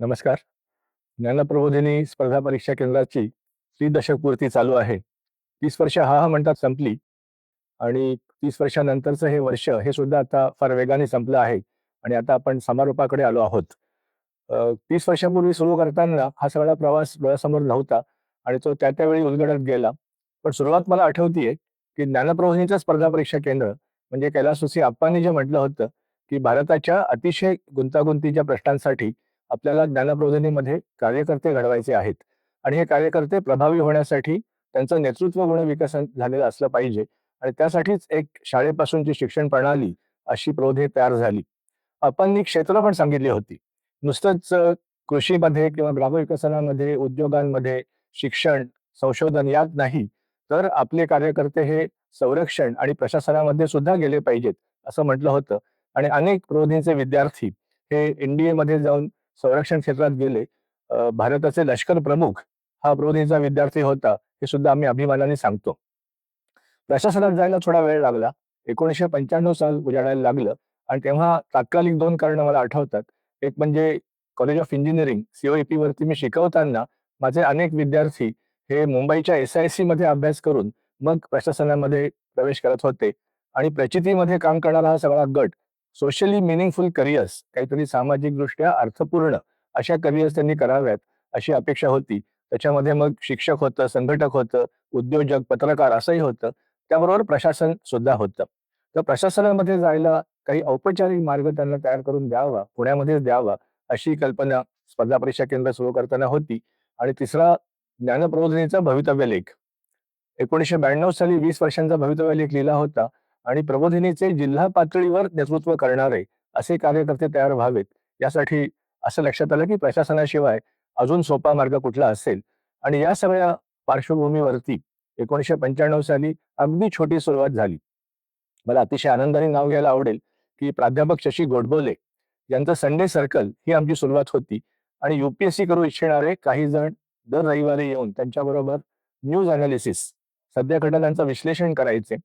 नमस्कार. ज्ञानप्रबोधिनी स्पर्धा परीक्षा केंद्राची 30 दशक पूर्ती चालू आहे. 30 वर्ष हा म्हणतात संपली आणि 30 वर्षानंतरचं हे वर्ष हे सुद्धा आता फार वेगाने संपलं आहे आणि आता आपण समारोपाकडे आलो आहोत. 30 वर्षापूर्वी सुरू करताना हा सगळा प्रवास डोळ्यासमोर नव्हता आणि तो त्यावेळी उलगडत गेला. पण सुरुवात मला आठवतीये की ज्ञानप्रबोधिनीचं स्पर्धा परीक्षा केंद्र म्हणजे कैलासवासी आप्पांनी जे म्हटलं होतं की भारताच्या अतिशय गुंतागुंतीच्या प्रश्नांसाठी आपल्याला ज्ञानप्रबोधिनीमध्ये कार्यकर्ते घडवायचे आहेत आणि हे कार्यकर्ते प्रभावी होण्यासाठी त्यांचं नेतृत्व गुण विकसन झालेलं असलं पाहिजे आणि त्यासाठीच एक शाळेपासूनची शिक्षण प्रणाली अशी प्रबोधिनी तयार झाली. आपण क्षेत्र पण सांगितली होती. नुसतंच कृषीमध्ये किंवा ग्रामविकसनामध्ये, उद्योगांमध्ये, शिक्षण, संशोधन यात नाही, तर आपले कार्यकर्ते हे संरक्षण आणि प्रशासनामध्ये सुद्धा गेले पाहिजेत, असं म्हटलं होतं. आणि अनेक प्रबोधिनीचे विद्यार्थी हे एनडीएमध्ये जाऊन संरक्षण क्षेत्रात गेले. भारताचे लष्कर प्रमुख हा प्रबोधिनीचा विद्यार्थी होता, हे सुद्धा आम्ही अभिमानाने सांगतो. प्रशासनात जायला थोडा वेळ लागला. 1995 साल उजाडायला लागलं आणि तेव्हा तात्कालिक 2 कारणं मला आठवतात. एक म्हणजे कॉलेज ऑफ इंजिनिअरिंग COEP वरती मी शिकवताना माझे अनेक विद्यार्थी हे मुंबईच्या SISC मध्ये अभ्यास करून मग प्रशासनामध्ये प्रवेश करत होते आणि प्रचितीमध्ये काम करणारा हा सगळा गट सोशली मिनिंगफुल करिअर्स, काहीतरी सामाजिकदृष्ट्या अर्थपूर्ण अशा करिअर्स त्यांनी कराव्यात अशी अपेक्षा होती. त्याच्यामध्ये मग शिक्षक होतं, संघटक होतं, उद्योजक, पत्रकार असंही होतं. त्याबरोबर प्रशासन सुद्धा होतं. तर प्रशासनामध्ये जायला काही औपचारिक मार्ग त्यांना तयार करून द्यावा, पुण्यामध्येच द्यावा, अशी कल्पना स्पर्धा परीक्षा केंद्र सुरू करताना होती. आणि तिसरा ज्ञानप्रबोधिनीचा भवितव्य लेख. 1992 साली 20 वर्षांचा भवितव्य लेख लिहिला होता आणि प्रबोधिनीचे जिल्हा पातळीवर नेतृत्व करणारे असे कार्यकर्ते तयार व्हावेत, यासाठी असं लक्षात आलं की प्रशासनाशिवाय अजून सोपा मार्ग कुठला असेल. आणि या सगळ्या पार्श्वभूमीवरती 1995 साली अगदी छोटी सुरुवात झाली. मला अतिशय आनंदाने नाव घ्यायला आवडेल की प्राध्यापक शशी गोडबोले यांचं संडे सर्कल ही आमची सुरुवात होती आणि UPSC करू इच्छिणारे काही जण दर रविवारी येऊन त्यांच्याबरोबर न्यूज अनालिसिस, सध्या घडनांचं विश्लेषण करायचे.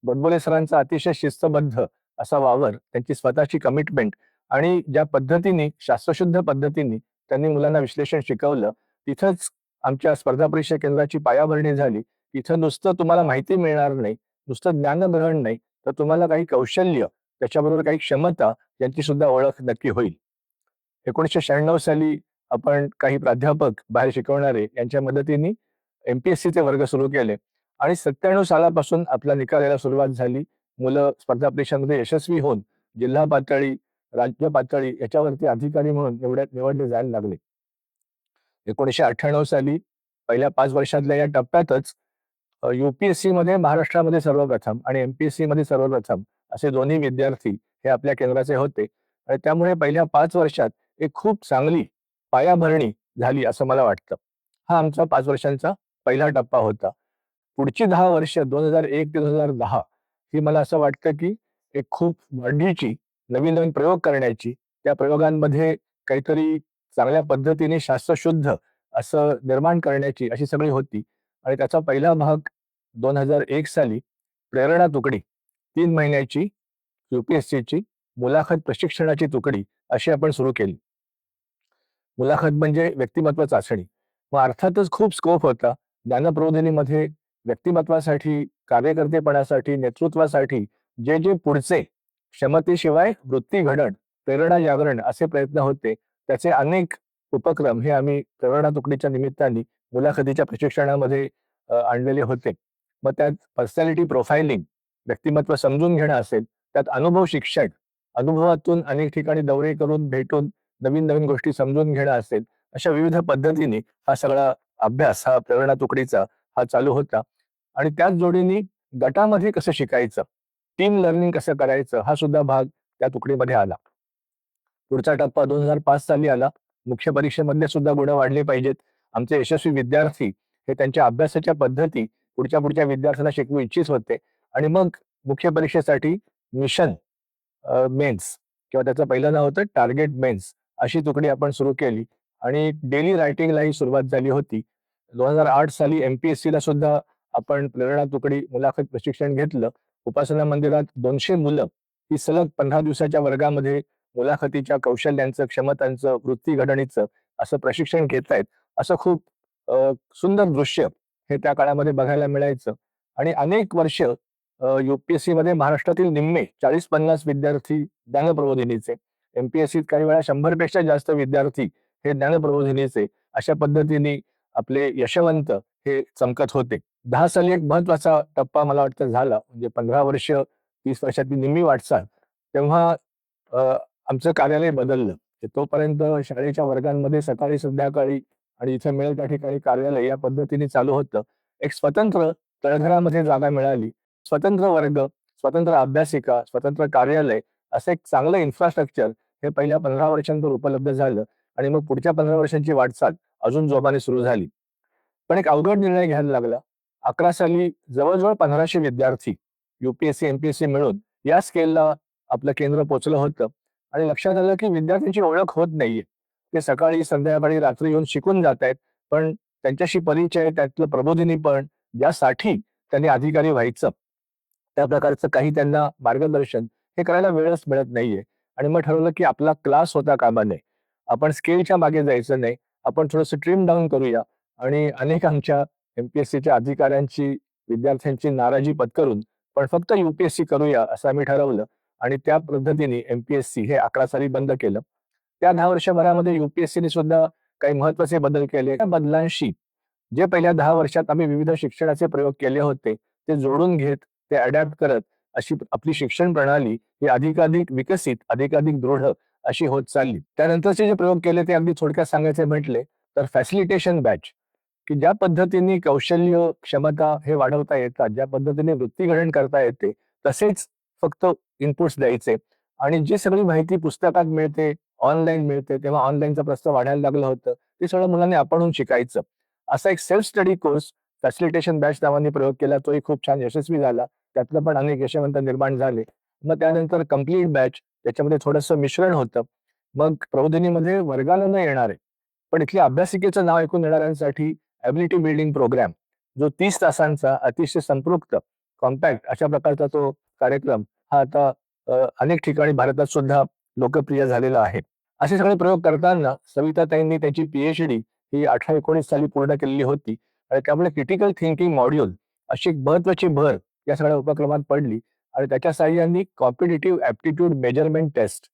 गोडबोले सरांचा अतिशय शिस्तबद्ध असा वावर, त्यांची स्वतःची कमिटमेंट आणि ज्या पद्धतीने शास्त्रशुद्ध पद्धतीने त्यांनी मुलांना विश्लेषण शिकवलं, तिथंच आमच्या स्पर्धा परीक्षा केंद्राची पायाभरणी झाली. तिथं नुसतं तुम्हाला माहिती मिळणार नाही, नुसतं ज्ञानग्रहण नाही, तर तुम्हाला काही कौशल्य, त्याच्याबरोबर काही क्षमता यांची सुद्धा ओळख नक्की होईल. 1996 साली आपण काही प्राध्यापक बाहेर शिकवणारे यांच्या मदतीने MPSCचे वर्ग सुरू केले आणि 97 सालापासून आपला निकाल यायला सुरुवात झाली. मुलं स्पर्धा परीक्षांमध्ये यशस्वी होऊन जिल्हा पातळी, राज्य पातळी याच्यावरती अधिकारी म्हणून निवडले जायला लागले. 1998 साली पहिल्या 5 वर्षातल्या या टप्प्यातच UPSC मध्ये महाराष्ट्रामध्ये सर्वप्रथम आणि MPSC मध्ये सर्वप्रथम असे दोन्ही विद्यार्थी हे आपल्या केंद्राचे होते आणि त्यामुळे पहिल्या 5 वर्षात एक खूप चांगली पायाभरणी झाली असं मला वाटतं. हा आमचा 5 वर्षांचा पहिला टप्पा होता. पुढची 10 वर्ष 2001 ते 2010 ही मला असं वाटतं की एक खूप वाढीची, नवीन नवीन प्रयोग करण्याची, त्या प्रयोगांमध्ये काहीतरी चांगल्या पद्धतीने शास्त्रशुद्ध असं निर्माण करण्याची अशी सगळी होती. आणि त्याचा पहिला भाग 2001 साली प्रेरणा तुकडी, 3 महिन्याची UPSCची मुलाखत प्रशिक्षणाची तुकडी अशी आपण सुरू केली. मुलाखत म्हणजे व्यक्तिमत्व चाचणी. मग अर्थातच खूप स्कोप होता ज्ञानप्रबोधिनीमध्ये. व्यक्तिमत्वासाठी, कार्यकर्तेपणासाठी, नेतृत्वासाठी जे जे पुढचे क्षमतेशिवाय वृत्ती घडण, प्रेरणा जागरण असे प्रयत्न होते, त्याचे अनेक उपक्रम हे आम्ही प्रेरणा तुकडीच्या निमित्ताने मुलाखतीच्या प्रशिक्षणामध्ये आणलेले होते. मग त्यात पर्सनॅलिटी प्रोफाइलिंग, व्यक्तिमत्व समजून घेणं असेल, त्यात अनुभव शिक्षण, अनुभवातून अनेक ठिकाणी दौरे करून भेटून नवीन नवीन गोष्टी समजून घेणं असेल, अशा विविध पद्धतीने हा सगळा अभ्यास हा प्रेरणा तुकडीचा हा चालू होता. आणि त्याच जोडीने गटामध्ये कसं शिकायचं, टीम लर्निंग कसं करायचं, हा सुद्धा भाग त्या तुकडीमध्ये आला. पुढचा टप्पा 2005 साली आला. मुख्य परीक्षेमधले सुद्धा गुण वाढले पाहिजेत. आमचे यशस्वी विद्यार्थी हे त्यांच्या अभ्यासाच्या पद्धती पुढच्या विद्यार्थ्यांना शिकवू इच्छित होते आणि मग मुख्य परीक्षेसाठी मिशन मेन्स किंवा त्याचं पहिलं नाव होतं टार्गेट मेन्स अशी तुकडी आपण सुरू केली आणि डेली रायटिंगलाही सुरुवात झाली होती. 2008 साली MPSC ला सुद्धा आपण प्रेरणा तुकडी मुलाखत प्रशिक्षण घेतलं. उपासना मंदिरात 200 मुलं ही सलग 15 दिवसाच्या वर्गामध्ये मुलाखतीच्या कौशल्यांचं, क्षमतांचं, वृत्ती घडणीचं असं प्रशिक्षण घेतायत, असं खूप सुंदर दृश्य हे त्या काळामध्ये बघायला मिळायचं. आणि अनेक वर्ष UPSC मध्ये महाराष्ट्रातील निम्मे 40-50 विद्यार्थी ज्ञानप्रबोधिनीचे, MPSC काही वेळा 100 पेक्षा जास्त विद्यार्थी हे ज्ञानप्रबोधिनीचे, अशा पद्धतीने आपले यशवंत हे चमकत होते. 10 साली एक महत्वाचा टप्पा मला वाटतं झाला, म्हणजे 15 वर्ष 30 वर्षातली निम्मी वाटचाल. तेव्हा आमचं कार्यालय बदललं. तोपर्यंत शाळेच्या वर्गांमध्ये सकाळी संध्याकाळी आणि इथे मिळेल त्या ठिकाणी कार्यालय या पद्धतीने चालू होतं. एक स्वतंत्र तळघरामध्ये जागा मिळाली. स्वतंत्र वर्ग, स्वतंत्र अभ्यासिका, स्वतंत्र कार्यालय, असं एक चांगलं इन्फ्रास्ट्रक्चर हे पहिल्या 15 वर्षांनंतर उपलब्ध झालं आणि मग पुढच्या 15 वर्षांची वाटचाल अजून जोमाने सुरू झाली. पण एक अवघड निर्णय घ्यायला लागला. 11 साली जवळ-जवळ 1500 विद्यार्थी UPSC, MPSC मिळून या स्केलला आपलं केंद्र पोहोचलं होतं आणि लक्षात आलं की विद्यार्थ्यांची ओळख होत नाहीये. ते सकाळी, संध्याकाळी, रात्री येऊन शिकून जातायत, पण त्यांच्याशी परिचय, त्यातलं प्रबोधिनीपण, ज्यासाठी त्यांनी अधिकारी व्हायचं, त्या प्रकारचं काही त्यांना मार्गदर्शन हे करायला वेळच मिळत नाहीये. आणि मग ठरवलं की आपला क्लास होता कामा नये. आपण स्केलच्या मागे जायचं नाही. आपण थोडंसं ट्रिम डाउन करूया आणि अनेक आमच्या MPSCच्या अधिकाऱ्यांची, विद्यार्थ्यांची नाराजी पत्करून पण फक्त UPSC करूया असं आम्ही ठरवलं आणि त्या पद्धतीने MPSC हे 11 साली बंद केलं. त्या 10 वर्षभरामध्ये UPSCने सुद्धा काही महत्वाचे बदल केले. त्या बदलांशी जे पहिल्या 10 वर्षात आम्ही विविध शिक्षणाचे प्रयोग केले होते, ते जोडून घेत, ते अडॅप्ट करत, अशी आपली शिक्षण प्रणाली ही अधिकाधिक विकसित, अधिकाधिक दृढ अशी होत चालली. त्यानंतरचे जे प्रयोग केले ते अगदी थोडक्यात सांगायचे म्हटले तर फॅसिलिटेशन बॅच, की ज्या पद्धतीने कौशल्य, क्षमता हे वाढवता येतात, ज्या पद्धतीने वृत्तीग्रहण करता येते, तसेच फक्त इनपुट्स द्यायचे आणि जी सगळी माहिती पुस्तकात मिळते, ऑनलाईन मिळते, तेव्हा ऑनलाईनचा प्रस्ताव वाढायला लागलं होतं. ते सगळं मुलांनी आपणहून शिकायचं. असा एक self study course facilitation batch नावाने प्रयोग केला. तोही खूप छान यशस्वी झाला. त्यातलं पण अनेक यशवंत निर्माण झाले. मग त्यानंतर कंप्लीट बॅच, त्याच्यामध्ये थोडंसं मिश्रण होतं. मग प्रबोधिनीमध्ये वर्गाला न येणारे, पण इथल्या अभ्यासिकेचं नाव ऐकून येणाऱ्यांसाठी एबिलिटी बिल्डिंग प्रोग्राम, जो 30 तासांचा अतिशय संपृक्त, कॉम्पॅक्ट अशा प्रकारचा तो कार्यक्रम हा आता अनेक ठिकाणी भारतात सुद्धा लोकप्रिय झालेला आहे. असे सगळे प्रयोग करताना सविताताईंनी त्याची PhD ही 18-19 साली पूर्ण केलेली होती आणि त्यामुळे क्रिटिकल थिंकिंग मॉड्यूल अशी एक महत्वाची भर या सगळ्या उपक्रमात पडली आणि त्याच्या साहाय्याने कॉम्पिटिटिव्ह ॲप्टिट्यूड मेजरमेंट टेस्ट,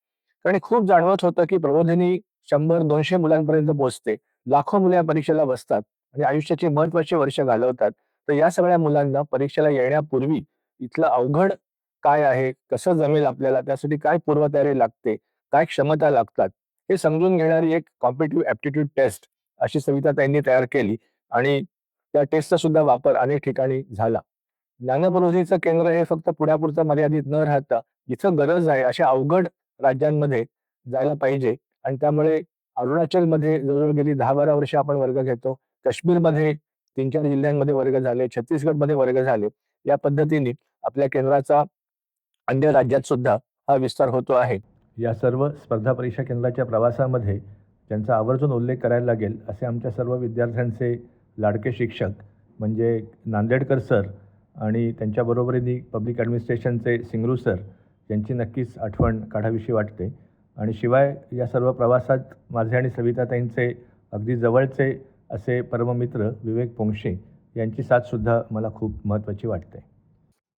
कारण खूप जाणवत होतं की प्रबोधिनी 100-200 मुलांपर्यंत पोहोचते. लाखो मुले या परीक्षेला बसतात आणि आयुष्याचे महत्वाचे वर्ष घालवतात. तर या सगळ्या मुलांना परीक्षेला येण्यापूर्वी इथलं अवघड काय आहे, कसं जमेल आपल्याला, त्यासाठी काय पूर्वतयारी लागते, काय क्षमता लागतात, हे समजून घेणारी एक कॉम्पिटिटिव्ह ॲप्टिट्यूड टेस्ट अशी सविताताईंनी तयार केली आणि त्या टेस्टचा सुद्धा वापर अनेक ठिकाणी झाला. ज्ञानप्रबोधिनीचं केंद्र हे फक्त पुण्यापुरतं मर्यादित न राहता जिथं गरज आहे अशा अवघड राज्यांमध्ये जायला पाहिजे आणि त्यामुळे अरुणाचलमध्ये जवळजवळ गेली 10-12 वर्ष आपण वर्ग घेतो. काश्मीरमध्ये 3-4 जिल्ह्यांमध्ये वर्ग झाले, छत्तीसगडमध्ये वर्ग झाले. या पद्धतीने आपल्या केंद्राचा अन्य राज्यात सुद्धा हा विस्तार होतो आहे. या सर्व स्पर्धा परीक्षा केंद्राच्या प्रवासामध्ये ज्यांचा आवर्जून उल्लेख करायला लागेल असे आमच्या सर्व विद्यार्थ्यांचे लाडके शिक्षक म्हणजे नांदेडकर सर आणि त्यांच्या बरोबरीने पब्लिक ॲडमिनिस्ट्रेशनचे सिंगरू सर, यांची नक्कीच आठवण काढावीशी वाटते. आणि शिवाय या सर्व प्रवासात माझे आणि सविताताईंचे अगदी जवळचे असे परममित्र विवेक पोंक्षे यांची साथसुद्धा मला खूप महत्त्वाची वाटते.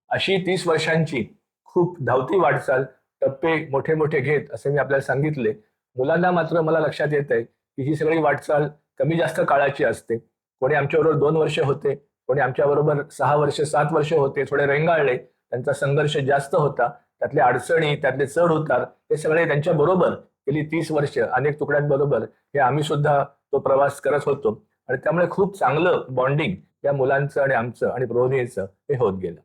अशी 30 वर्षांची खूप धावती वाटचाल, टप्पे मोठे मोठे घेत असे मी आपल्याला सांगितले. मुलांना मात्र मला लक्षात येत आहे की ही सगळी वाटचाल कमी जास्त काळाची असते. कोणी आमच्याबरोबर 2 वर्ष होते, कोणी आमच्याबरोबर 6 वर्ष 7 वर्ष होते, थोडे रेंगाळले, त्यांचा संघर्ष जास्त होता, त्यातल्या अडचणी, त्यातले चढ उतार हे सगळे त्यांच्या बरोबर गेली 30 वर्ष अनेक तुकड्यांबरोबर हे आम्ही सुद्धा तो प्रवास करत होतो आणि त्यामुळे खूप चांगलं बॉन्डिंग या मुलांचं आणि आमचं आणि प्रबोधिनीचं हे होत गेलं.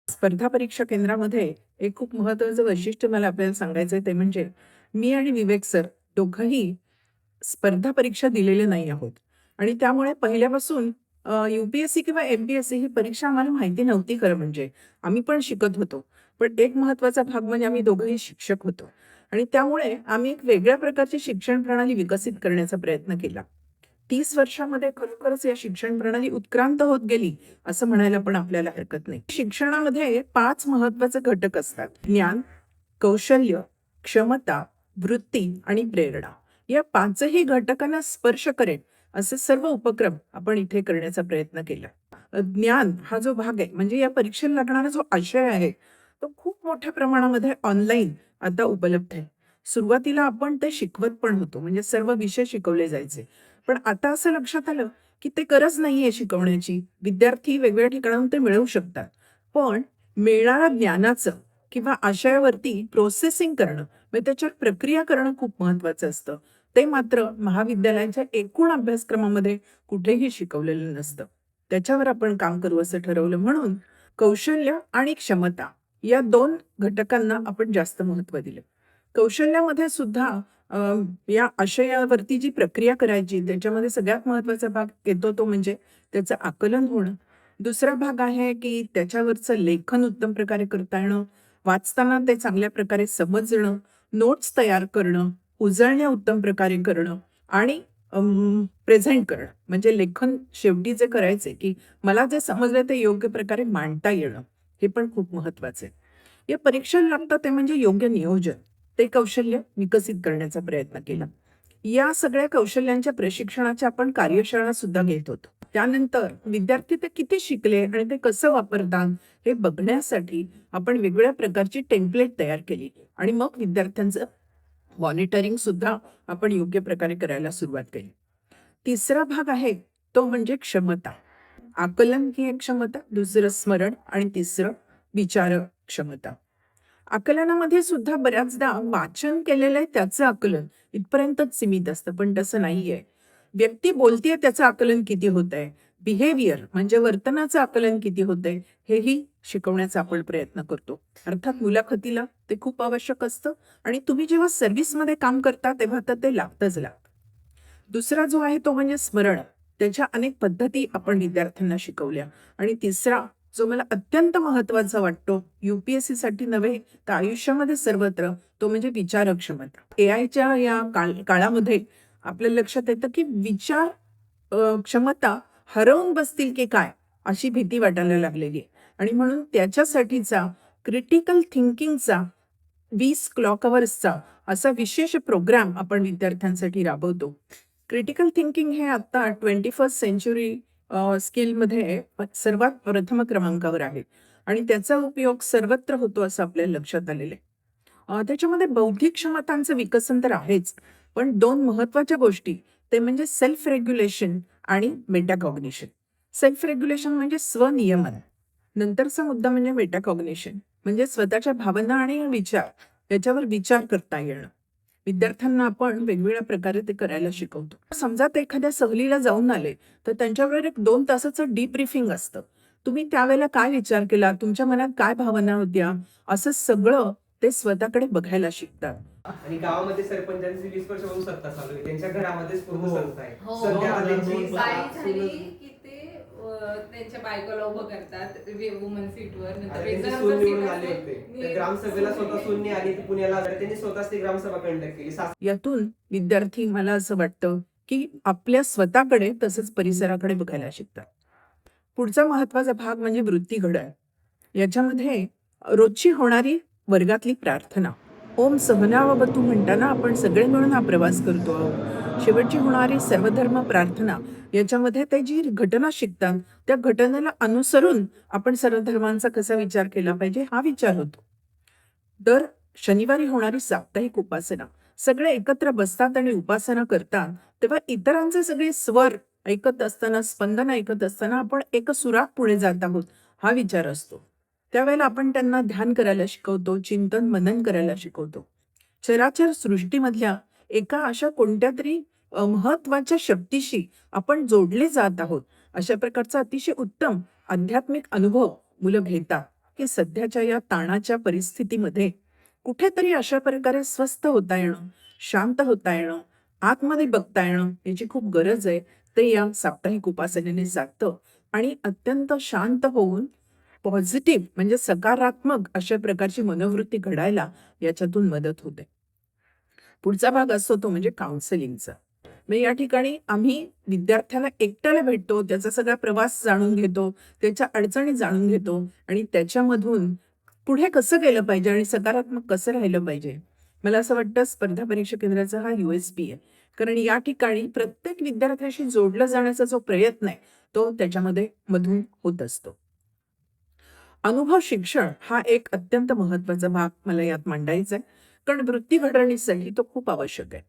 स्पर्धा परीक्षा केंद्रामध्ये एक खूप महत्वाचं वैशिष्ट्य मला आपल्याला सांगायचंय ते म्हणजे मी आणि विवेक सर दोघंही स्पर्धा परीक्षा दिलेले नाही आहोत आणि त्यामुळे पहिल्यापासून UPSC किंवा MPSC ही परीक्षा आम्हाला माहिती नव्हती. खरं म्हणजे आम्ही पण शिकत होतो, पण एक महत्वाचा भाग म्हणजे आम्ही दोघंही शिक्षक होतो आणि त्यामुळे आम्ही एक वेगळ्या प्रकारची शिक्षण प्रणाली विकसित करण्याचा प्रयत्न केला. 30 वर्षामध्ये खरोखरच या शिक्षण प्रणाली उत्क्रांत होत गेली असं म्हणायला पण आपल्याला हरकत नाही. शिक्षणामध्ये 5 महत्वाचे घटक असतात: ज्ञान, कौशल्य, क्षमता, वृत्ती आणि प्रेरणा या पाचही घटकांना स्पर्श करेल असे सर्व उपक्रम आपण इथे करण्याचा प्रयत्न केला. ज्ञान हा जो भाग आहे म्हणजे या परीक्षेला लागणारा जो आशय आहे तो खूप मोठ्या प्रमाणामध्ये ऑनलाईन आता उपलब्ध आहे. सुरुवातीला आपण ते शिकवत पण होतो म्हणजे सर्व विषय शिकवले जायचे. पण आता असं लक्षात आलं की ते गरज नाहीये शिकवण्याची. विद्यार्थी वेगवेगळ्या ठिकाणाहून ते मिळवू शकतात. पण मिळणाऱ्या ज्ञानाचं किंवा आशयावरती प्रोसेसिंग करणं म्हणजे त्याच्यावर प्रक्रिया करणं खूप महत्वाचं असतं. ते मात्र महाविद्यालयाच्या एकूण अभ्यासक्रमामध्ये कुठेही शिकवलेलं नसतं. त्याच्यावर आपण काम करू असं ठरवलं म्हणून कौशल्य आणि क्षमता या 2 घटकांना आपण जास्त महत्त्व दिलं. कौशल्यामध्ये सुद्धा या आशयावरती जी प्रक्रिया करायची त्याच्यामध्ये सगळ्यात महत्त्वाचा भाग येतो तो म्हणजे त्याचं आकलन होणं. दुसरा भाग आहे की त्याच्यावरचं लेखन उत्तम प्रकारे करता येणं, वाचताना ते चांगल्या प्रकारे समजणं, नोट्स तयार करणं, उजळण्या उत्तम प्रकारे करणं आणि प्रेझेंट करणं. म्हणजे लेखन शेवटी जे करायचे की मला जे समजलं ते योग्य प्रकारे मांडता येणं, हे पण खूप महत्वाचं आहे. या परीक्षेला लागतं ते म्हणजे योग्य नियोजन. ते कौशल्य विकसित करण्याचा प्रयत्न केला. या सगळ्या कौशल्यांच्या प्रशिक्षणाच्या आपण कार्यशाळा सुद्धा घेत होतो. त्यानंतर विद्यार्थी ते किती शिकले आणि ते कसं वापरतात हे बघण्यासाठी आपण वेगवेगळ्या प्रकारची टेम्पलेट तयार केली आणि मग विद्यार्थ्यांचं मॉनिटरिंग सुद्धा आपण योग्य प्रकारे करायला सुरुवात केली. तिसरा भाग आहे तो म्हणजे क्षमता. आकलन ही एक क्षमता, दुसरं स्मरण आणि तिसरं विचार क्षमता. आकलनामध्ये सुद्धा बऱ्याचदा वाचन केलेलं आहे त्याचं आकलन इथपर्यंतच सीमित असतं, पण तसं नाहीये. व्यक्ती बोलतेय त्याचं आकलन किती होत आहे, बिहेवियर म्हणजे वर्तनाचं आकलन किती होतंय हेही शिकवण्याचा आपण प्रयत्न करतो. अर्थात मुलाखतीला ते खूप आवश्यक असतं आणि तुम्ही जेव्हा सर्व्हिसमध्ये काम करता तेव्हा तर ते लागतंच लागतं. दुसरा जो आहे तो म्हणजे स्मरण. त्याच्या अनेक पद्धती आपण विद्यार्थ्यांना शिकवल्या आणि तिसरा जो मला अत्यंत महत्वाचा वाटतो UPSC साठी नव्हे तर आयुष्यामध्ये सर्वत्र तो म्हणजे विचार क्षमता. AI या काळामध्ये आपल्या लक्षात येतं की विचार क्षमता हरवून बसतील की काय अशी भीती वाटायला लागलेली आहे आणि म्हणून त्याच्यासाठीचा क्रिटिकल थिंकिंगचा 20 क्लॉक अवर्सचा असा विशेष प्रोग्राम आपण विद्यार्थ्यांसाठी राबवतो. क्रिटिकल थिंकिंग हे आता 21st सेंचुरी स्किलमध्ये सर्वात प्रथम क्रमांकावर आहे आणि त्याचा उपयोग सर्वत्र होतो असं आपल्याला लक्षात आलेलं आहे. त्याच्यामध्ये बौद्धिक क्षमतांचं विकसन तर आहेच, पण 2 महत्वाच्या गोष्टी ते म्हणजे सेल्फ रेग्युलेशन आणि मेटाकॉग्निशन. सेल्फ रेग्युलेशन म्हणजे स्वनियमन. नंतरचा मुद्दा म्हणजे मेटाकॉग्निशन म्हणजे स्वतःच्या भावना आणि विचार याच्यावर विचार करता येणं. विद्यार्थ्यांना आपण वेगवेगळ्या प्रकारे ते करायला शिकवतो. समजा ते एखाद्या सहलीला जाऊन आले तर त्यांच्यावर एक 2 तासाचं डीब्रीफिंग असतं. तुम्ही त्यावेळेला काय विचार केला, तुमच्या मनात काय भावना होत्या, असं सगळं ते स्वतःकडे बघायला शिकतात. आणि गावामध्ये सरपंचांची 20 वर्षापासून सत्ता चालू आहे. त्यांच्या घरामध्येच पूर्ण हो. सत्ता आहे. हो. सध्या हो. त्यांची बाई झाली की ते त्यांच्या बायकोला उभं करतात वुमन सीटवर नंतर आता त्यांची reserve सून seat निवडून आले असेल, होते. तर ग्रामसभेला स्वतः सून आली ती पुण्याला आली. त्यांनी स्वतःच ती ग्रामसभा कंडक्ट केली. यातून विद्यार्थी मला असं वाटतं की आपल्या स्वतःकडे तसंच परिसराकडे बघायला शिकतात. पुढचा महत्वाचा भाग म्हणजे वृत्ती घडण. याच्यामध्ये रोजची होणारी वर्गातली प्रार्थना, ओम सहनाववतु म्हणताना आपण सगळे मिळून हा प्रवास करतो आहोत. शेवटची होणारी सर्वधर्म प्रार्थना याच्यामध्ये ते जी घटना शिकतात त्या घटनेला अनुसरून आपण सर्वधर्मांचा कसा विचार केला पाहिजे हा विचार होतो. दर शनिवारी होणारी साप्ताहिक उपासना, सगळे एकत्र बसतात आणि उपासना करतात तेव्हा इतरांचे सगळे स्वर ऐकत असताना, स्पंदन ऐकत असताना आपण एक सुरात पुढे जात आहोत हा विचार असतो. त्यावेळेला आपण त्यांना ध्यान करायला शिकवतो, चिंतन मनन करायला शिकवतो. चराचर सृष्टीमधल्या एका अशा कोणत्या तरी महत्वाच्या शक्तीशी आपण जोडले जात आहोत अशा प्रकारचा अतिशय उत्तम आध्यात्मिक अनुभव मुलं घेतात की सध्याच्या या ताणाच्या परिस्थितीमध्ये कुठेतरी अशा प्रकारे स्वस्थ होता येणं, शांत होता येणं, आतमध्ये बघता येणं याची खूप गरज आहे. ते या साप्ताहिक उपासनेने जागतं आणि अत्यंत शांत होऊन पॉझिटिव्ह म्हणजे सकारात्मक अशा प्रकारची मनोवृत्ती घडायला याच्यातून मदत होते. पुढचा भाग असतो तो म्हणजे काउन्सिलिंगचा. म्हणजे या ठिकाणी आम्ही विद्यार्थ्याला एकट्याला भेटतो, त्याचा सगळा प्रवास जाणून घेतो, त्याच्या अडचणी जाणून घेतो आणि त्याच्यामधून पुढे कसं गेलं पाहिजे आणि सकारात्मक कसं राहिलं पाहिजे. मला असं वाटतं स्पर्धा परीक्षा केंद्राचा हा USP आहे. कारण या ठिकाणी प्रत्येक विद्यार्थ्याशी जोडलं जाण्याचा जो प्रयत्न आहे, तो त्याच्यामध्ये मधून होत असतो. अनुभव शिक्षण हा एक अत्यंत महत्त्वाचा भाग मला यात मांडायचा आहे. कारण वृत्ती घडवण्यासाठी तो खूप आवश्यक आहे.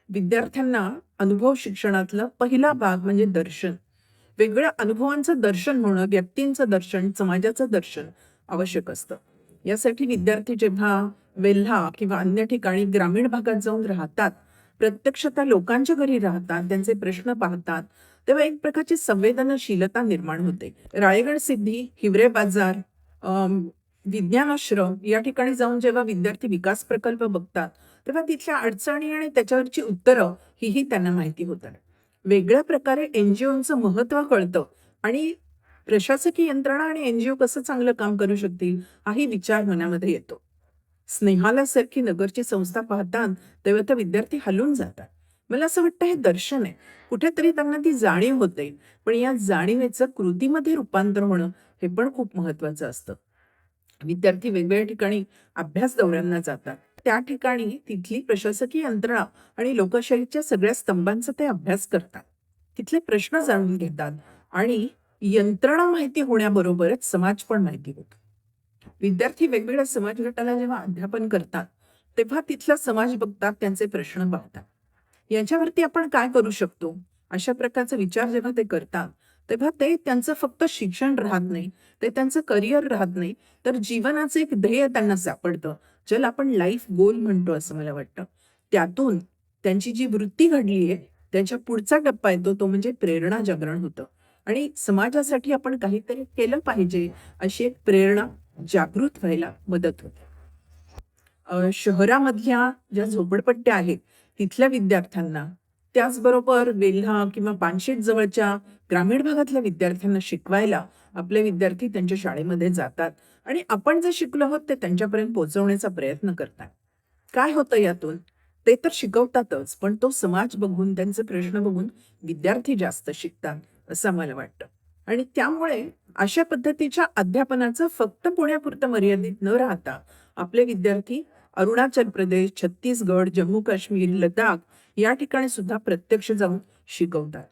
विद्यार्थ्यांना अनुभव शिक्षणातला पहिला भाग म्हणजे दर्शन. वेगवेगळ्या अनुभवांचं दर्शन होणं, व्यक्तींचं दर्शन, समाजाचं दर्शन आवश्यक असतं. यासाठी विद्यार्थी जेव्हा वेल्हा किंवा अन्य ठिकाणी ग्रामीण भागात जाऊन राहतात, प्रत्यक्ष त्या लोकांच्या घरी राहतात, त्यांचे प्रश्न पाहतात, तेव्हा एक प्रकारची संवेदनशीलता निर्माण होते. रायगड सिद्धी, हिवरे बाजार, विज्ञानाश्रम या ठिकाणी जाऊन जेव्हा विद्यार्थी विकास प्रकल्प बघतात, तेव्हा तिथल्या अडचणी आणि त्याच्यावरची उत्तरं ही त्यांना माहिती होतात. वेगळ्या प्रकारे NGOचं महत्त्व कळतं आणि प्रशासकीय यंत्रणा आणि NGO कसं चांगलं काम करू शकतील हाही विचार मनामध्ये येतो. स्नेहाला सारखी नगरची संस्था पाहतात तेव्हा ते विद्यार्थी हलून जातात. मला असं वाटतं हे दर्शन आहे. कुठेतरी त्यांना ती जाणीव होते, पण या जाणीवेचं कृतीमध्ये रूपांतर होणं हे पण खूप महत्वाचं असतं. विद्यार्थी वेगवेगळ्या ठिकाणी अभ्यास दौऱ्यांना जातात. त्या ठिकाणी तिथली प्रशासकीय यंत्रणा आणि लोकशाहीच्या सगळ्या स्तंभांचा ते अभ्यास करतात. तिथले प्रश्न जाणून घेतात आणि यंत्रणा माहिती होण्याबरोबरच समाज पण माहिती होतो. विद्यार्थी वेगवेगळ्या समाज गटाला जेव्हा अध्यापन करतात, तेव्हा तिथला समाज बघतात, त्यांचे प्रश्न बघतात. याच्यावरती आपण काय करू शकतो? अशा प्रकारचे विचार जेव्हा ते करतात, तेव्हा ते त्यांचं फक्त शिक्षण राहत नाही, ते त्यांचं करिअर राहत नाही, तर जीवनाचं एक ध्येय त्यांना सापडतं, ज्याला आपण लाईफ गोल म्हणतो असं मला वाटतं. त्यातून त्यांची जी वृत्ती घडली आहे, त्यांच्या पुढचा टप्पा येतो तो म्हणजे प्रेरणा जागरण होतं आणि समाजासाठी आपण काहीतरी केलं पाहिजे अशी एक प्रेरणा जागृत व्हायला मदत होते. शहरामधल्या ज्या झोपडपट्ट्या आहेत तिथल्या विद्यार्थ्यांना, त्याचबरोबर वेल्हा किंवा पानशेत जवळच्या ग्रामीण भागातल्या विद्यार्थ्यांना शिकवायला आपले विद्यार्थी त्यांच्या शाळेमध्ये जातात आणि आपण जे शिकलो आहोत ते त्यांच्यापर्यंत पोहोचवण्याचा प्रयत्न करतात. काय होतं यातून? ते तर शिकवतातच, पण तो समाज बघून, त्यांचे प्रश्न बघून विद्यार्थी जास्त शिकतात असं मला वाटतं. आणि त्यामुळे अशा पद्धतीच्या अध्यापनाचं फक्त पुण्यापुरतं मर्यादित न राहता आपले विद्यार्थी अरुणाचल प्रदेश, छत्तीसगड, जम्मू काश्मीर, लडाख या ठिकाणी सुद्धा प्रत्यक्ष जाऊन शिकवतात.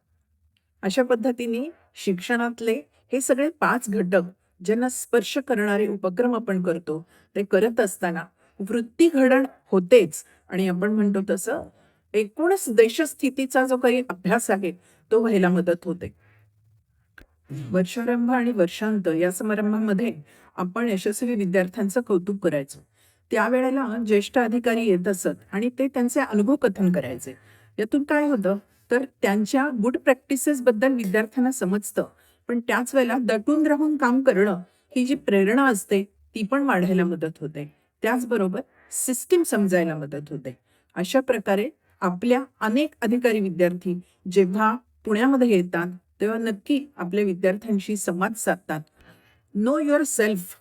अशा पद्धतीने शिक्षणातले हे सगळे 5 घटक ज्यांना स्पर्श करणारे उपक्रम आपण करतो, ते करत असताना वृत्ती घडण होतेच आणि आपण म्हणतो तसं एकूणच देशस्थितीचा जो काही अभ्यास आहे तो व्हायला मदत होते. वर्षारंभ आणि वर्षांत या समारंभामध्ये आपण यशस्वी विद्यार्थ्यांचं कौतुक करायचो. त्यावेळेला ज्येष्ठ अधिकारी येत असत आणि ते त्यांचे अनुभव कथन करायचे. यातून काय होतं तर त्यांच्या गुड प्रॅक्टिसेस बद्दल विद्यार्थ्यांना समजतं, पण त्याच वेळेला दटून राहून काम करणं ही जी प्रेरणा असते ती पण वाढायला मदत होते. त्याचबरोबर सिस्टीम समजायला मदत होते. अशा प्रकारे आपल्या अनेक अधिकारी विद्यार्थी जेव्हा पुण्यामध्ये येतात तेव्हा नक्की आपल्या विद्यार्थ्यांशी संवाद साधतात. Know yourself,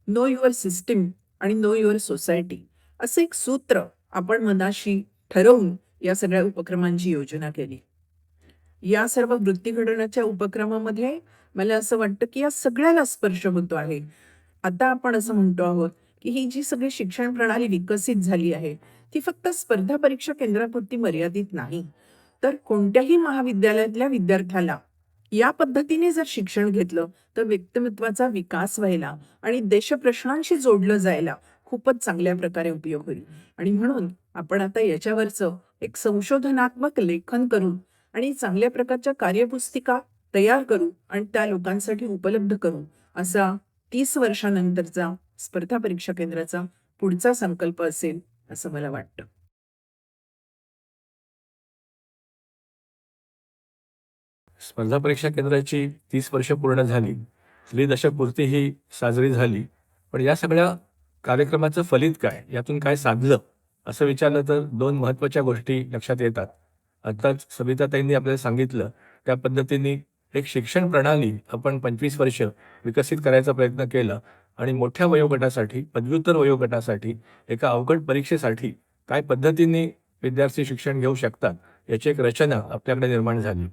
know your system आणि नो युअर सोसायटी असं एक सूत्र आपण मनाशी ठरवून या सगळ्या उपक्रमांची योजना केली. या सर्व वृत्ती घडवण्याच्या उपक्रमामध्ये मला असं वाटतं की या सगळ्याला स्पर्श होतो आहे. आता आपण असं म्हणतो आहोत की ही जी सगळी शिक्षण प्रणाली विकसित झाली आहे ती फक्त स्पर्धा परीक्षा केंद्रापुरती मर्यादित नाही, तर कोणत्याही महाविद्यालयातल्या विद्यार्थ्याला या पद्धतीने जर शिक्षण घेतलं तर व्यक्तिमत्वाचा विकास व्हायला आणि देशप्रश्नांशी जोडलं जायला खूपच चांगल्या प्रकारे उपयोग होईल. आणि म्हणून आपण आता याच्यावरचं एक संशोधनात्मक लेखन करून आणि चांगल्या प्रकारच्या कार्यपुस्तिका तयार करू आणि त्या लोकांसाठी उपलब्ध करू असा 30 वर्षानंतरचा स्पर्धा परीक्षा केंद्राचा पुढचा संकल्प असेल असं मला वाटतं. स्पर्धा परीक्षा केंद्राची 30 वर्ष पूर्ण झाली, त्रिदशकपूर्ती ही साजरी झाली. पण या सगळ्या कार्यक्रमाचं फलित काय, यातून काय साधलं असं विचारलं तर 2 महत्त्वाच्या गोष्टी लक्षात येतात. आत्ताच सविताताईंनी आपल्याला सांगितलं त्या पद्धतीने एक शिक्षण प्रणाली आपण 25 वर्ष विकसित करायचा प्रयत्न केला आणि मोठ्या वयोगटासाठी, पदव्युत्तर वयोगटासाठी, एका अवघड परीक्षेसाठी काय पद्धतीने विद्यार्थी शिक्षण घेऊ शकतात याची एक रचना आपल्याकडे निर्माण झाली.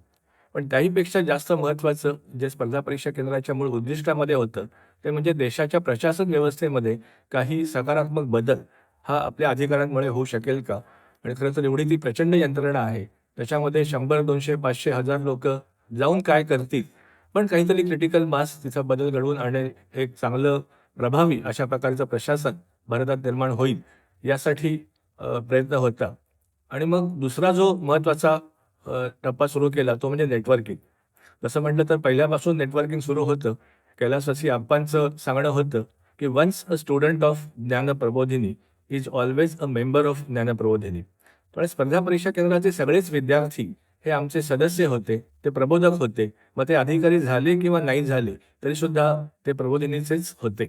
पण त्याहीपेक्षा जास्त महत्त्वाचं जे स्पर्धा परीक्षा केंद्राच्या मूळ उद्दिष्टामध्ये होतं ते म्हणजे देशाच्या प्रशासन व्यवस्थेमध्ये काही सकारात्मक बदल हा आपल्या अधिकारांमुळे होऊ शकेल का? आणि खरं तर एवढी ती प्रचंड यंत्रणा आहे, त्याच्यामध्ये 100, 200, 500, 1000 लोक जाऊन काय करतील? पण काहीतरी क्रिटिकल मास तिथं बदल घडवून आणणे, एक चांगलं प्रभावी अशा प्रकारचं प्रशासन भारतात निर्माण होईल यासाठी प्रयत्न होता. आणि मग दुसरा जो महत्त्वाचा टप्पा सुरू केला तो म्हणजे नेटवर्किंग. तसं म्हटलं तर पहिल्यापासून नेटवर्किंग सुरू होतं. कैलासवासी आप्पांचं सांगणं होतं की once a student of Jnanaprabodhini is always a member of Jnanaprabodhini. पण स्पर्धा परीक्षा केंद्राचे सगळेच विद्यार्थी हे आमचे सदस्य होते, ते प्रबोधक होते. मग ते अधिकारी झाले किंवा नाही झाले तरी सुद्धा ते प्रबोधिनीचेच होते.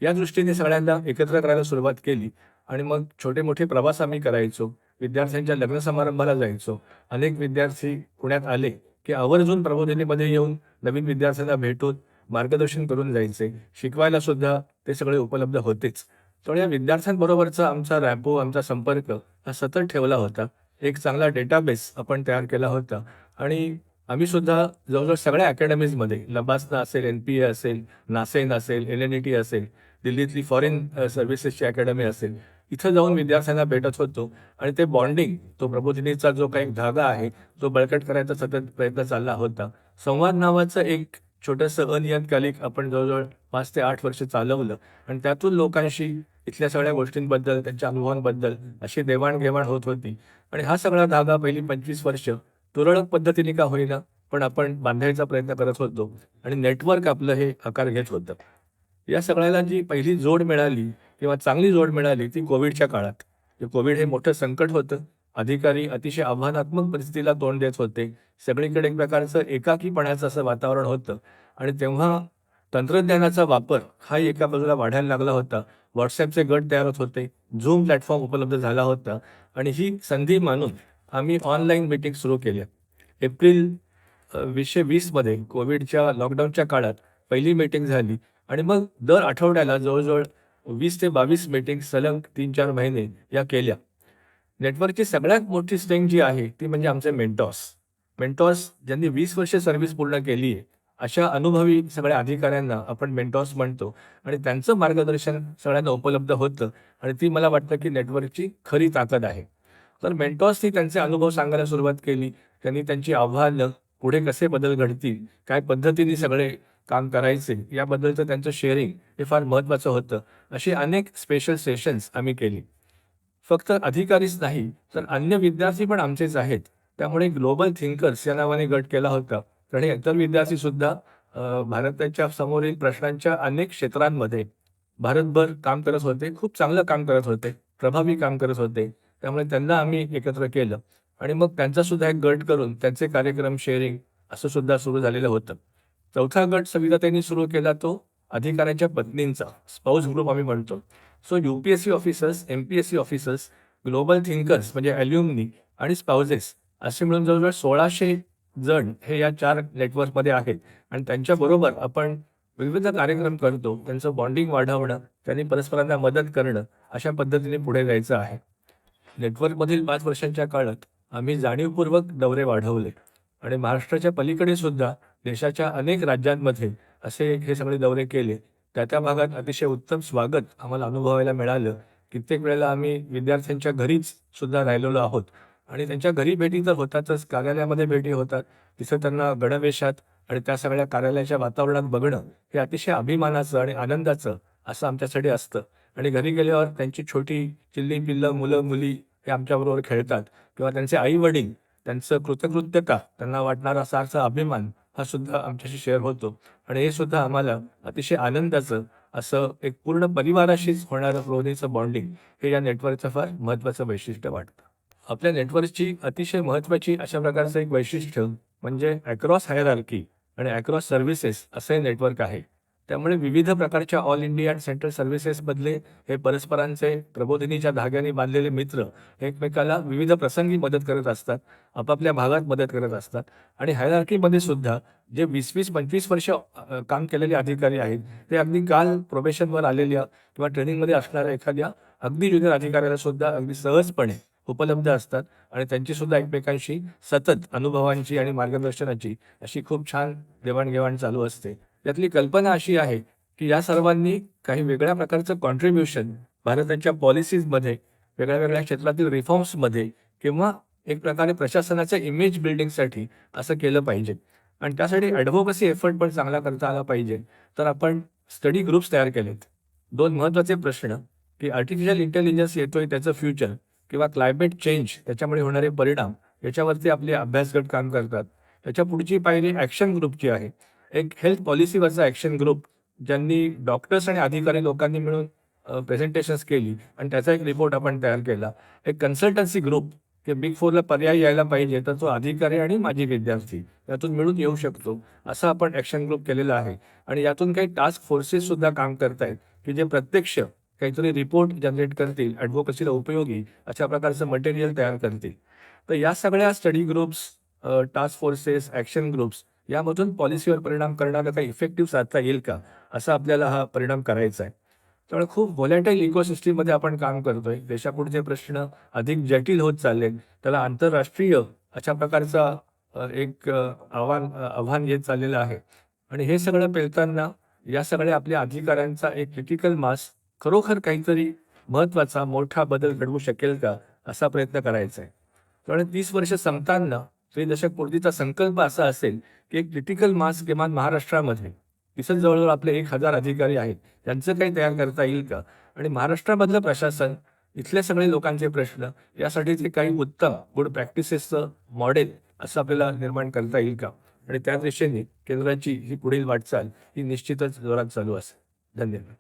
या दृष्टीने सगळ्यांना एकत्र करायला सुरुवात केली आणि मग छोटे मोठे प्रवास आम्ही करायचो. विद्यार्थ्यांच्या लग्न समारंभाला जायचो. अनेक विद्यार्थी पुण्यात आले की आवर्जून प्रबोधिनीमध्ये येऊन नवीन विद्यार्थ्यांना भेटून मार्गदर्शन करून जायचे. शिकवायला सुद्धा ते सगळे उपलब्ध होतेच. तर या विद्यार्थ्यांबरोबरचा आमचा रॅपो, आमचा संपर्क हा सतत ठेवला होता. एक चांगला डेटाबेस आपण तयार केला होता आणि आम्ही सुद्धा जवळजवळ सगळ्या अकॅडमीजमध्ये लबासना असेल, NPA असेल, नासेन असेल, LNET असेल, दिल्लीतली फॉरेन सर्व्हिसेसची अकॅडमी असेल, इथं जाऊन विद्यार्थ्यांना भेटत होतो आणि ते बॉन्डिंग, तो प्रबोधिनीचा जो काही धागा आहे तो बळकट करायचा सतत प्रयत्न चालला होता. संवाद नावाचं एक छोटंसं अनियतकालिक आपण जवळजवळ 5 ते 8 वर्ष चालवलं आणि त्यातून लोकांशी इथल्या सगळ्या गोष्टींबद्दल, त्यांच्या अनुभवांबद्दल अशी देवाणघेवाण होत होती. आणि हा सगळा धागा पहिली 25 वर्ष तुरळक पद्धतीने का होईना पण आपण बांधायचा प्रयत्न करत होतो आणि नेटवर्क आपलं हे आकार घेत होतं. या सगळ्याला जी पहिली जोड मिळाली किंवा चांगली जोड मिळाली ती कोविडच्या काळात. कोविड हे मोठं संकट होतं. अधिकारी अतिशय आव्हानात्मक परिस्थितीला तोंड देत होते. सगळीकडे एक प्रकारचं एकाकीपणाचं असं वातावरण होतं आणि तेव्हा तंत्रज्ञानाचा वापर हा एका बाजूला वाढायला लागला होता. व्हॉट्सॲपचे गट तयार होत होते. झूम प्लॅटफॉर्म उपलब्ध झाला होता आणि ही संधी मानून आम्ही ऑनलाईन मीटिंग सुरू केल्या. एप्रिल 2020 मध्ये कोविडच्या लॉकडाऊनच्या काळात पहिली मीटिंग झाली आणि मग दर आठवड्याला जवळजवळ 20 ते 22 मीटिंग सलग 3-4 महिने या केल्या. नेटवर्कची सगळ्यात मोठी स्ट्रेंथ जी आहे ती म्हणजे आमचे मेंटॉर्स ज्यांनी 20 वर्ष सर्व्हिस पूर्ण केली आहे अशा अनुभवी सगळ्या अधिकाऱ्यांना आपण मेंटॉर्स म्हणतो आणि त्यांचं मार्गदर्शन सगळ्यांना उपलब्ध होतं आणि ती मला वाटतं की नेटवर्कची खरी ताकद आहे. तर मेंटॉर्सनी त्यांचे अनुभव सांगायला सुरुवात केली. त्यांनी त्यांची आव्हानं, पुढे कसे बदल घडतील, काय पद्धतीने सगळे काम करायचे याबद्दलचं त्यांचं शेअरिंग हे फार महत्त्वाचं होतं. अशी अनेक स्पेशल सेशन्स आम्ही केली. फक्त अधिकारीच नाही तर अन्य विद्यार्थी पण आमचेच आहेत. त्यामुळे ग्लोबल थिंकर्स या नावाने गट केला होता आणि इतर विद्यार्थी सुद्धा भारताच्या समोरील प्रश्नांच्या अनेक क्षेत्रांमध्ये भारतभर काम करत होते. खूप चांगलं काम करत होते, प्रभावी काम करत होते. त्यामुळे त्यांना आम्ही एकत्र केलं आणि मग त्यांचा सुद्धा एक गट करून त्यांचे कार्यक्रम शेअरिंग असं सुद्धा सुरू झालेलं होतं. चौथा गट सविताताईंनी सुरू केला तो अधिकाऱ्यांच्या पत्नींचा स्पाऊस ग्रुप आम्ही म्हणतो. So UPSC officers, MPSC officers, global thinkers म्हणजे ॲल्युमनी आणि स्पाउसेस असे मिळून जवळजवळ 1600 जण हे या 4 नेटवर्कमध्ये आहेत आणि त्यांच्याबरोबर आपण विविध कार्यक्रम करतो. त्यांचं बॉन्डिंग वाढवणं, त्यांनी परस्परांना मदत करणं अशा पद्धतीने पुढे जायचं आहे. नेटवर्कमधील 5 वर्षांच्या काळात आम्ही जाणीवपूर्वक दौरे वाढवले आणि महाराष्ट्राच्या पलीकडे सुद्धा देशाच्या अनेक राज्यांमध्ये असे हे सगळे दौरे केले. त्या भागात अतिशय उत्तम स्वागत आम्हाला अनुभवायला मिळालं. कित्येक वेळेला आम्ही विद्यार्थ्यांच्या घरीच सुद्धा राहिलेलो आहोत आणि त्यांच्या घरी भेटी तर होतातच, कार्यालयामध्ये भेटी होतात. तिथं त्यांना गणवेशात आणि त्या सगळ्या कार्यालयाच्या वातावरणात बघणं हे अतिशय अभिमानाचं आणि आनंदाचं असं आमच्यासाठी असतं. आणि घरी गेल्यावर त्यांची छोटी चिल्ली पिल्लं, मुलं मुली हे आमच्याबरोबर खेळतात किंवा त्यांचे आई वडील, त्यांचं कृतकृत्यता, त्यांना वाटणारा सारखा अभिमान हा सुद्धा आमच्याशी शेअर होतो आणि हे सुद्धा आम्हाला अतिशय आनंदाचं असं एक पूर्ण परिवाराशीच होणारं प्रबोधिनीचं बॉन्डिंग हे या नेटवर्कचं फार महत्त्वाचं वैशिष्ट्य वाटतं. आपल्या नेटवर्कची अतिशय महत्त्वाची अशा प्रकारचं एक वैशिष्ट्य म्हणजे अक्रॉस हायरार्की आणि अक्रॉस सर्व्हिसेस असं हे नेटवर्क आहे. त्यामुळे विविध प्रकारच्या ऑल इंडिया सेंट्रल सर्व्हिसेसमधले हे परस्परांचे प्रबोधिनीच्या धाग्याने बांधलेले मित्र एकमेकाला विविध प्रसंगी मदत करत असतात, आपापल्या भागात मदत करत असतात आणि हायरार्कीमध्ये सुद्धा जे 20-25 वर्ष काम केलेले अधिकारी आहेत ते अगदी काल प्रोबेशनवर आलेल्या किंवा ट्रेनिंगमध्ये असणाऱ्या एखाद्या अगदी ज्युनियर अधिकाऱ्याला सुद्धा अगदी सहजपणे उपलब्ध असतात आणि त्यांची सुद्धा एकमेकांशी सतत अनुभवांची आणि मार्गदर्शनाची अशी खूप छान देवाणघेवाण चालू असते. त्यातली कल्पना अशी आहे की या सर्वांनी काही वेगळ्या प्रकारचं कॉन्ट्रीब्युशन भारताच्या पॉलिसीजमध्ये, वेगळ्या वेगळ्या क्षेत्रातील रिफॉर्म्समध्ये किंवा एक प्रकारे प्रशासनाच्या इमेज बिल्डिंगसाठी असं केलं पाहिजे. आणि त्यासाठी ॲडव्होकसी एफर्ट पण चांगला करता आला पाहिजे. तर आपण स्टडी ग्रुप्स तयार केलेत. 2 महत्त्वाचे प्रश्न, की आर्टिफिशियल इंटेलिजन्स येतोय त्याचं फ्युचर किंवा क्लायमेट चेंज त्याच्यामुळे होणारे परिणाम याच्यावरती आपले अभ्यासगट काम करतात. त्याच्या पुढची पायरी ॲक्शन ग्रुपची आहे. एक हेल्थ पॉलिसीवरचा ॲक्शन ग्रुप ज्यांनी डॉक्टर्स आणि अधिकारी लोकांनी मिळून प्रेझेंटेशन्स केली आणि त्याचा एक रिपोर्ट आपण तयार केला. एक कन्सल्टन्सी ग्रुप, की बिग 4ला पर्याय यायला पाहिजे तर तो अधिकारी आणि माजी विद्यार्थी यातून मिळून येऊ शकतो, असं आपण ॲक्शन ग्रुप केलेला आहे. आणि यातून काही टास्क फोर्सेस सुद्धा काम करतायत, की जे प्रत्यक्ष काहीतरी रिपोर्ट जनरेट करतील, ॲडव्होकसीला उपयोगी अशा प्रकारचं मटेरियल तयार करतील. तर या सगळ्या study groups, task forces, action groups यामधून पॉलिसीवर परिणाम करणारा काही इफेक्टिव्ह साधता येईल का, असा आपल्याला हा परिणाम करायचा आहे. त्यामुळे खूप व्हॉलॅटाईल इकोसिस्टीममध्ये आपण काम करतोय. देशापुढचे प्रश्न अधिक जटिल होत चालले, त्याला आंतरराष्ट्रीय अशा प्रकारचा एक आव्हान येत चाललेलं आहे. आणि हे सगळं पेलताना या सगळ्या आपल्या अधिकाऱ्यांचा एक क्रिटिकल मास खरोखर काहीतरी महत्त्वाचा मोठा बदल घडवू शकेल का, असा प्रयत्न करायचा आहे. त्यामुळे 30 वर्ष संपताना त्रिदशक पूर्तीचा संकल्प असा असेल, की एक क्रिटिकल मास किमान महाराष्ट्रामध्ये दिसत जवळजवळ आपले 1000 अधिकारी आहेत, त्यांचं काही तयार करता येईल का, आणि महाराष्ट्रामधलं प्रशासन, इथले सगळे लोकांचे प्रश्न यासाठीचे काही उत्तम गुड प्रॅक्टिसेसचं मॉडेल असं आपल्याला निर्माण करता येईल का, आणि त्या दिशेने केंद्राची ही पुढील वाटचाल ही निश्चितच जोरात चालू असेल. धन्यवाद.